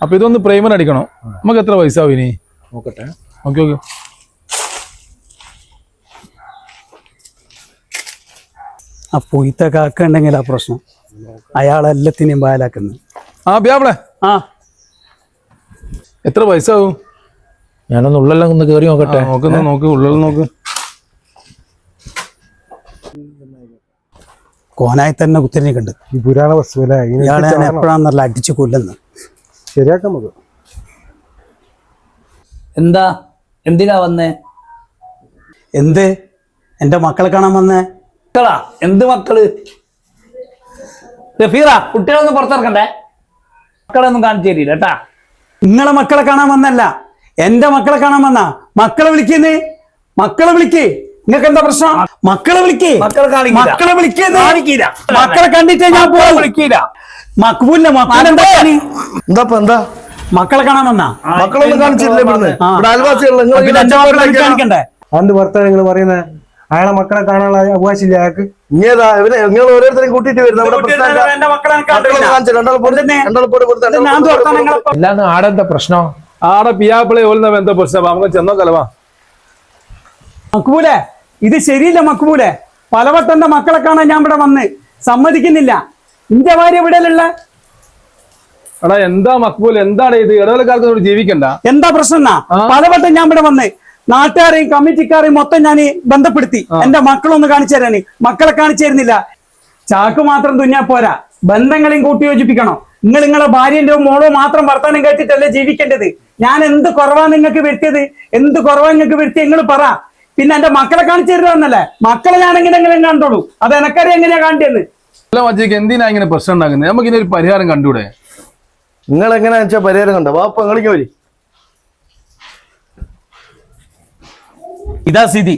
അപ്പൊ ഇതൊന്ന് പ്രൈമർ അടിക്കണം. നമുക്ക് എത്ര പൈസ ആവും ഇനി നോക്കട്ടെ. ഓക്കെ. ആ പൊയ്ത്ത കാക്ക ഉണ്ടെങ്കിൽ ആ പ്രശ്നം അയാളെല്ലാത്തിനെയും പാലാക്കുന്നു. ബ്യാബിളെ ആ എത്ര പൈസ ആവും? ഞാനൊന്ന് ഉള്ളെല്ലാം ഒന്ന് കയറി നോക്കട്ടെ. നോക്ക് ഉള്ളിൽ നോക്ക്. കോനായി തന്നെ കുത്തിരിക്കുന്നുണ്ട്. ഈ പുരാണ വസ്തു അല്ലേ? ഇയാളെ ഞാൻ എപ്പോഴാന്നല്ല അടിച്ചു കൊല്ലുന്നു. ശരിയാക്കാം നമുക്ക്. എന്താ എന്തിനാ വന്നേ? എന്ത് എന്റെ മക്കളെ കാണാൻ വന്നേ? മക്കളാ? എന്ത് മക്കള്? റഫീറ, കുട്ടികളൊന്നും പുറത്തിറക്കണ്ടേ? മക്കളൊന്നും കാണിച്ചു തരില്ല കേട്ടാ. നിങ്ങളെ മക്കളെ കാണാൻ വന്നല്ല, എന്റെ മക്കളെ കാണാൻ വന്ന. മക്കളെ വിളിക്കുന്നേ, മക്കളെ വിളിക്കേ. നിങ്ങൾക്ക് എന്താ പ്രശ്നം? മക്കളെ വിളിക്കേ, മക്കളെ വിളിക്കുന്നേ. മക്കളെ കണ്ടിട്ടേ ഞാൻ വിളിക്കില്ല. മക്ബൂലിന്റെ മക്കളെ എന്താ മക്കളെ കാണാൻ വന്ന. മക്കളൊന്നും കാണിച്ചില്ലേ? കാണിക്കണ്ടേ? അന്ത് ഭർത്താവ് നിങ്ങൾ പറയുന്നത് അയാളെ മക്കളെ കാണാനുള്ള അവകാശമില്ല അയാൾക്ക്. നിങ്ങൾ ഓരോരുത്തരും കൂട്ടിട്ട് എല്ലാന്ന് ആടെന്താ പ്രശ്നം? ആടെ പിയാപ്പിളെ ഓലുന്ന എന്താ പ്രശ്നം? നമുക്ക് ചെന്നോ കലവാ. മക്ബൂലെ, ഇത് ശരിയില്ല മക്ബൂലെ. പലവട്ടന്റെ മക്കളെ കാണാൻ ഞാൻ ഇവിടെ വന്ന് സമ്മതിക്കുന്നില്ല. ഇന്റെ ഭാര്യ ഇവിടെയല്ല. എടാ എന്താ മക്ബൂൽ, എന്താണ് ഇത്? ഇടവേളക്കാർക്ക് ജീവിക്കണ്ട. എന്താ പ്രശ്നം എന്നാ? പലവട്ടം ഞാൻ ഇവിടെ വന്ന് നാട്ടുകാരെയും കമ്മിറ്റിക്കാരെയും മൊത്തം ഞാൻ ബന്ധപ്പെടുത്തി എന്റെ മക്കളൊന്ന് കാണിച്ചു തരാന്. മക്കളെ കാണിച്ചു തരുന്നില്ല. ചാക്ക് മാത്രം തുന്നാ പോരാ, ബന്ധങ്ങളെയും കൂട്ടി യോജിപ്പിക്കണം. നിങ്ങളെ ഭാര്യന്റെ മോളോ മാത്രം വർത്താനം കേട്ടിട്ടല്ലേ ജീവിക്കേണ്ടത്. ഞാൻ എന്ത് കുറവാ നിങ്ങൾക്ക് വരുത്തിയത്? എന്ത് കുറവാ നിങ്ങൾക്ക് വരുത്തിയത് നിങ്ങൾ പറ. പിന്നെ എന്റെ മക്കളെ കാണിച്ചു തരുന്നല്ലേ? മക്കളെ ഞാൻ എങ്ങനെയെങ്കിലും കണ്ടോളൂ. അത് എനക്കറിയാം എങ്ങനെയാ കാണിച്ചെന്ന്. മജീക്ക് എന്തിനാ ഇങ്ങനെ പ്രശ്നം ഉണ്ടാക്കുന്നത്? നമുക്ക് ഇതിനൊരു പരിഹാരം കണ്ടൂടെ? നിങ്ങൾ എങ്ങനെയാ വെച്ചാൽ പരിഹാരം കണ്ടോ? വാപ്പ കളിക്ക് വരി. ഇതാ സ്ഥിതി,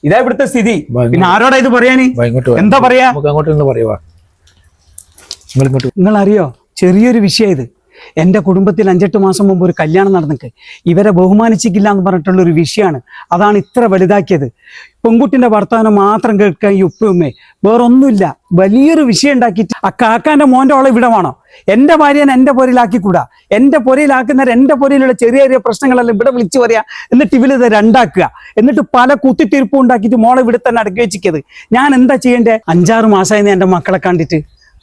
ഇതാ ഇവിടുത്തെ സ്ഥിതി. പിന്നെ ആരോടാ ഇത് പറയാന്? എന്താ പറയാ? നിങ്ങൾ അറിയോ, ചെറിയൊരു വിഷയം ഇത്. എന്റെ കുടുംബത്തിൽ 5-8 മാസം മുമ്പ് ഒരു കല്യാണം നടന്നിട്ട് ഇവരെ ബഹുമാനിച്ചിട്ടില്ല എന്ന് പറഞ്ഞിട്ടുള്ള ഒരു വിഷയമാണ്. അതാണ് ഇത്ര വലുതാക്കിയത്. പെൺകുട്ടിന്റെ വർത്തമാനം മാത്രം കേൾക്കാൻ ഈ ഉപ്പയുമ്മേ വേറൊന്നുമില്ല. വലിയൊരു വിഷയം ഉണ്ടാക്കിയിട്ട് ആ കാക്കാന്റെ മോന്റെ ഓളെ ഇവിടെ വേണോ? എന്റെ ഭാര്യനെ എന്റെ പൊരയിലാക്കിക്കൂടാ. എന്റെ പൊരയിലാക്കുന്നവർ എന്റെ പൊരയിലുള്ള ചെറിയ ചെറിയ പ്രശ്നങ്ങളെല്ലാം ഇവിടെ വിളിച്ചു പറയാ. എന്നിട്ട് ഇവരിത് രണ്ടാക്കുക. എന്നിട്ട് പല കുത്തിത്തിരിപ്പും ഉണ്ടാക്കിയിട്ട് മോളെ ഇവിടെ തന്നെ അടക്കി വെച്ചിക്കത്. ഞാൻ എന്താ ചെയ്യണ്ടേ? 5-6 മാസമായി എന്റെ മക്കളെ കണ്ടിട്ട്.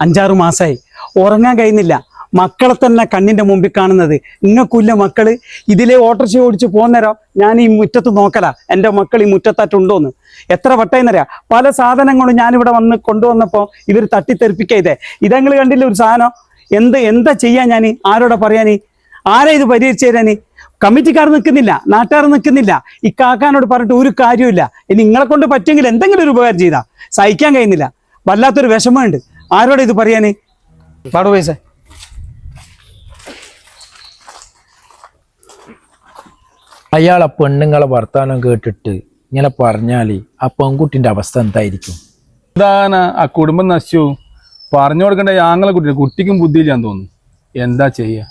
5-6 മാസമായി ഉറങ്ങാൻ കഴിയുന്നില്ല. മക്കളെ തന്നെ കണ്ണിന്റെ മുമ്പിൽ കാണുന്നത്. നിങ്ങൾക്കില്ല മക്കള്? ഇതിലെ ഓട്ടോറിക്ഷ ഓടിച്ച് പോകുന്നേരം ഞാൻ ഈ മുറ്റത്ത് നോക്കല എന്റെ മക്കൾ ഈ മുറ്റത്തായിട്ടുണ്ടോന്ന്. എത്ര വട്ടയെന്നറിയാ? പല സാധനങ്ങളും ഞാനിവിടെ വന്ന് കൊണ്ടുവന്നപ്പോ ഇവർ തട്ടിത്തെറിപ്പിക്കാതെ. ഇതങ്ങൾ കണ്ടില്ല ഒരു സാധനം? എന്താ ചെയ്യാൻ ഞാൻ? ആരോടാ പറയാന്? ആരാ ഇത് പരിഹരിച്ചു തരാന്? കമ്മിറ്റിക്കാർ നിൽക്കുന്നില്ല, നാട്ടുകാർ നിൽക്കുന്നില്ല. ഈ കാക്കാനോട് പറഞ്ഞിട്ട് ഒരു കാര്യമില്ല. ഇനി നിങ്ങളെ കൊണ്ട് പറ്റുമെങ്കിൽ എന്തെങ്കിലും ഒരു ഉപകാരം ചെയ്താ. സഹിക്കാൻ കഴിയുന്നില്ല. വല്ലാത്തൊരു വിഷമമുണ്ട്. ആരോടാ ഇത് പറയാന്? പാടു പൈസ. അയാളെ പെണ്ണുങ്ങളെ വർത്താനം കേട്ടിട്ട് ഇങ്ങനെ പറഞ്ഞാല് ആ പെൺകുട്ടിന്റെ അവസ്ഥ എന്തായിരിക്കും? എന്താണ് ആ കുടുംബം നശിച്ചു? പറഞ്ഞു കൊടുക്കണ്ടേ? ആങ്ങളെ കുട്ടിക്കും ബുദ്ധിയില്ലാന്ന് തോന്നുന്നു. എന്താ ചെയ്യാ?